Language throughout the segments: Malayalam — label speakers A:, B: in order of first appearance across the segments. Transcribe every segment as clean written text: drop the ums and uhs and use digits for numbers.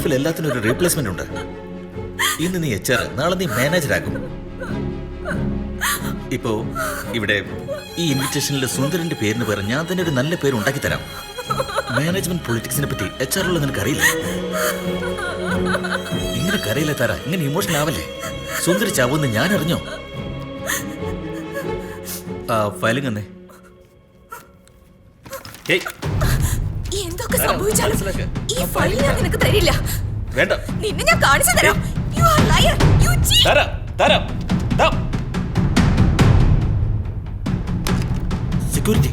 A: ലൈഫിൽ എല്ലാത്തിനും ഒരു റീപ്ലേസ്മെന്റ് ഉണ്ട്. ഇന്ന് നീ HR, നാളെ നീ മാനേജർ ആകും. ഇപ്പോ ഇവിടെ ഈ ഇൻവിറ്റേഷനിൽ സുന്ദരന്റെ പേരിന് പകരം ഞാൻ തന്നെ ഒരു നല്ല പേര് ഉണ്ടാക്കി തരാം. മാനേജ്മെന്റ് പൊളിറ്റിക്സിനെ പറ്റി HR-ഉള്ള നിനക്ക് അറിയില്ല. ഇങ്ങനെ കരയില്ല താര, ഇങ്ങനെ ഇമോഷണൽ ആവല്ലേ. സുന്ദരി ചാവൂന്ന് ഞാൻ അറിഞ്ഞോ? ഫയലിംഗ് തന്നെ.
B: എന്തൊക്കെ സംഭവിച്ചാലും ഈ ഫയൽ ഞാൻ നിനക്ക് തരില്ല.
A: വേണ്ട,
B: നിന്നെ ഞാൻ കാണിച്ചു തരാം. You are liar. You cheat.
A: Security.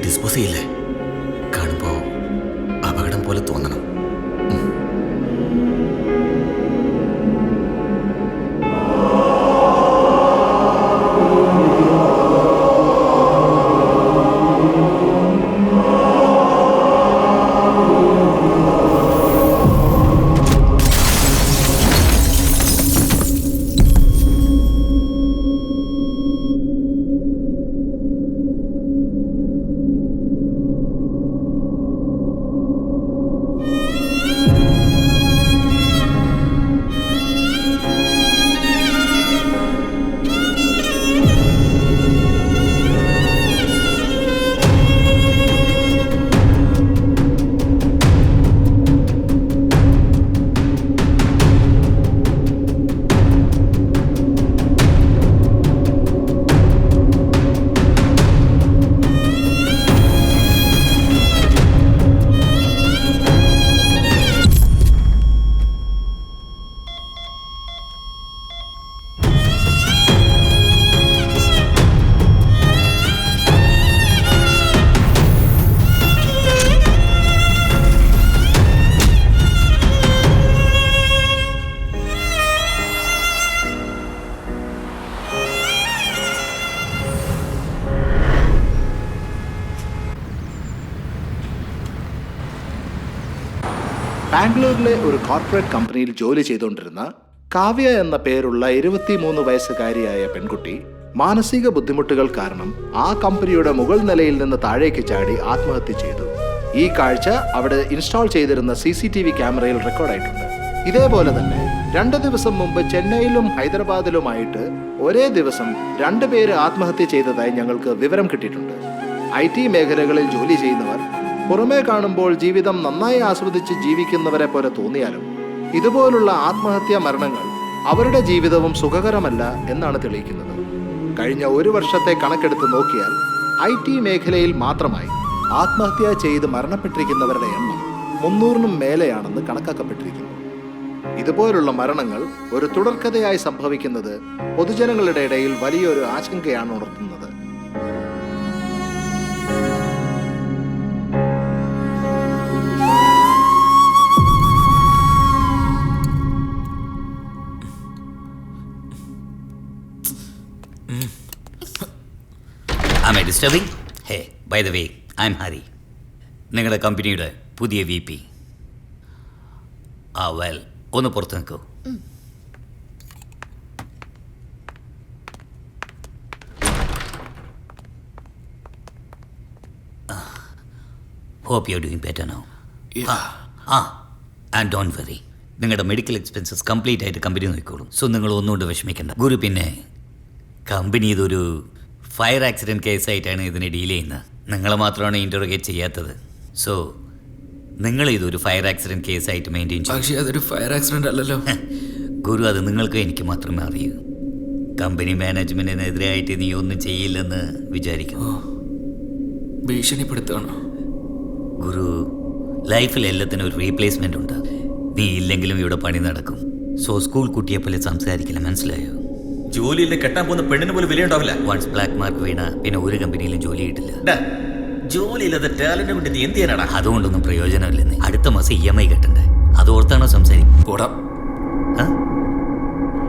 A: Dispose ചെയ്യില്ലേ? കാണുമ്പോ അപകടം പോലെ തോന്നണം.
C: ബാംഗ്ലൂരിലെ ഒരു കോർപ്പറേറ്റ് കമ്പനിയിൽ ജോലി ചെയ്തുകൊണ്ടിരുന്ന കാവ്യ എന്ന പേരുള്ള 23 വയസ്സുകാരിയായ പെൺകുട്ടി മാനസിക ബുദ്ധിമുട്ടുകൾ കാരണം ആ കമ്പനിയുടെ മുകൾ നിലയിൽ നിന്ന് താഴേക്ക് ചാടി ആത്മഹത്യ ചെയ്തു. ഈ കാഴ്ച അവിടെ ഇൻസ്റ്റാൾ ചെയ്തിരുന്ന CCTV ക്യാമറയിൽ റെക്കോർഡായിട്ടുണ്ട്. ഇതേപോലെ തന്നെ 2 ദിവസം മുമ്പ് ചെന്നൈയിലും ഹൈദരാബാദിലുമായിട്ട് ഒരേ ദിവസം 2 പേര് ആത്മഹത്യ ചെയ്തതായി ഞങ്ങൾക്ക് വിവരം കിട്ടിയിട്ടുണ്ട്. IT മേഖലകളിൽ ജോലി ചെയ്യുന്നവർ പുറമേ കാണുമ്പോൾ ജീവിതം നന്നായി ആസ്വദിച്ച് ജീവിക്കുന്നവരെ പോലെ തോന്നിയാലും ഇതുപോലുള്ള ആത്മഹത്യാ മരണങ്ങൾ അവരുടെ ജീവിതവും സുഖകരമല്ല എന്നാണ് തെളിയിക്കുന്നത്. കഴിഞ്ഞ 1 വർഷത്തെ കണക്കെടുത്ത് നോക്കിയാൽ IT മേഖലയിൽ മാത്രമായി ആത്മഹത്യ ചെയ്ത് മരണപ്പെട്ടിരിക്കുന്നവരുടെ എണ്ണം 300-നും മേലെയാണെന്ന് കണക്കാക്കപ്പെട്ടിരിക്കുന്നു. ഇതുപോലുള്ള മരണങ്ങൾ ഒരു തുടർക്കഥയായി സംഭവിക്കുന്നത് പൊതുജനങ്ങളുടെ ഇടയിൽ വലിയൊരു ആശങ്കയാണ് ഉണർത്തുന്നത്.
A: Am I disturbing? Hey, by the way, I'm Hari. നിങ്ങളുടെ കമ്പനിയുടെ പുതിയ VP. വെൽ, ഒന്ന് പുറത്ത് നിൽക്കൂ. Hope you're doing better now. And don't worry. നിങ്ങളുടെ മെഡിക്കൽ എക്സ്പെൻസസ് കംപ്ലീറ്റ് ആയിട്ട് കമ്പനി നോക്കിക്കോളും. സോ നിങ്ങൾ ഒന്നുകൊണ്ട് വിഷമിക്കേണ്ട. ഗുരു, പിന്നെ കമ്പനി ഇതൊരു ഫയർ ആക്സിഡൻറ്റ് കേസായിട്ടാണ് ഇതിനെ ഡീൽ ചെയ്യുന്നത്. നിങ്ങളെ മാത്രമാണ് ഇൻറ്ററോഗേറ്റ് ചെയ്യാത്തത്. സോ നിങ്ങൾ ഇതൊരു ഫയർ ആക്സിഡൻറ്റ് കേസായിട്ട് മെയിൻറ്റെയിൻ ചെയ്യും.
D: പക്ഷേ അതൊരു ഫയർ ആക്സിഡൻ്റ് അല്ലല്ലോ
A: ഗുരു. അത് നിങ്ങൾക്ക് എനിക്ക് മാത്രമേ അറിയൂ. കമ്പനി മാനേജ്മെൻറ്റിനെതിരായിട്ട് നീ ഒന്നും ചെയ്യില്ലെന്ന് വിചാരിക്കുന്നു.
D: ഭീഷണിപ്പെടുത്തുകയാണോ?
A: ഗുരു, ലൈഫിൽ എല്ലാത്തിനും ഒരു റീപ്ലേസ്മെൻ്റ് ഉണ്ട്. നീ ഇല്ലെങ്കിലും ഇവിടെ പണി നടക്കും. സോ സ്കൂൾ കുട്ടിയെ പോലെ സംസാരിക്കില്ല, മനസ്സിലായോ?
E: ജോലിയിൽ കെട്ടാൻ പോകുന്ന പെണ്ണിന് പോലും വിലയുണ്ടാവില്ല.
A: വൺസ് ബ്ലാക്ക് മാർക്ക് വീണ പിന്നെ ഒരു കമ്പനിയിലും ജോലി കിട്ടില്ല.
E: ജോലിയില്ലാതെ ടാലന്റ് കൊണ്ട് നീ എന്ത് ചെയ്യാനാടാ?
A: അതുകൊണ്ടൊന്നും പ്രയോജനമില്ലെന്ന്. അടുത്ത മാസം EMI കെട്ടണ്ടേ? അത് ഓർത്താണോ സംസാരിക്കും?
D: പോടാ.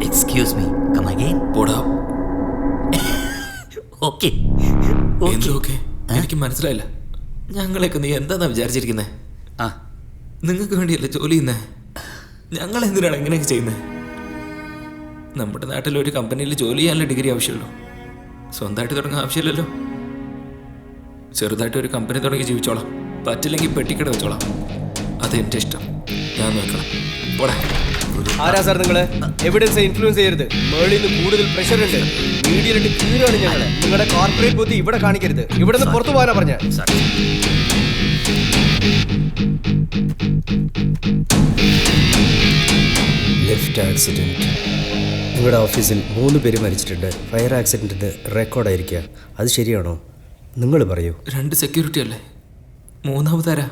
A: Excuse me, come again.
D: പോടാ.
A: ഓക്കെ
D: ഓക്കെ, എനിക്ക് മനസ്സിലായില്ല. ഞങ്ങളെയൊക്കെ നീ എന്താന്നാ വിചാരിച്ചിരിക്കുന്നത്? നിങ്ങൾക്ക് വേണ്ടിയല്ലേ ജോലി ചെയ്യുന്നേ? ഞങ്ങൾ എന്തിനാണ് എങ്ങനെയൊക്കെ ചെയ്യുന്നത്? നമ്മുടെ നാട്ടിൽ ഒരു കമ്പനിയിൽ ജോലി ചെയ്യാനുള്ള ഡിഗ്രി ആവശ്യമുള്ളൂ. സ്വന്തമായിട്ട് തുടങ്ങാൻ ആവശ്യമില്ലല്ലോ. ചെറുതായിട്ട് ഒരു കമ്പനി തുടങ്ങി ജീവിച്ചോളാം. പറ്റില്ലെങ്കിൽ പെട്ടിക്കട വെച്ചോളാം. അതെൻ്റെ ഇഷ്ടം. ഞാൻ നോക്കണം. പോടാ.
F: ആരാ സാർ നിങ്ങള്? എവിഡൻസ് ഇൻഫ്ലുവൻസ് ചെയ്യരുത്. മേളിൽ നിന്ന് കൂടുതൽ പ്രഷർ ഉണ്ട്. മീഡിയയിലിട്ട് കീറാണ് ഞങ്ങള്. നിങ്ങളുടെ കോർപ്പറേറ്റ് ബുദ്ധി ഇവിടെ കാണിക്കരുത്. ഇവിടെ നിന്ന് പുറത്തു പോകാനാ പറഞ്ഞ.
G: Lift accident. നിങ്ങളുടെ ഓഫീസിൽ 3 പേര് മരിച്ചിട്ടുണ്ട്. ഫയർ ആക്സിഡൻറ്റിന് റെക്കോർഡായിരിക്കുക. അത് ശരിയാണോ? നിങ്ങൾ പറയൂ.
D: 2 സെക്യൂരിറ്റി അല്ലേ? 3-മതാരാ?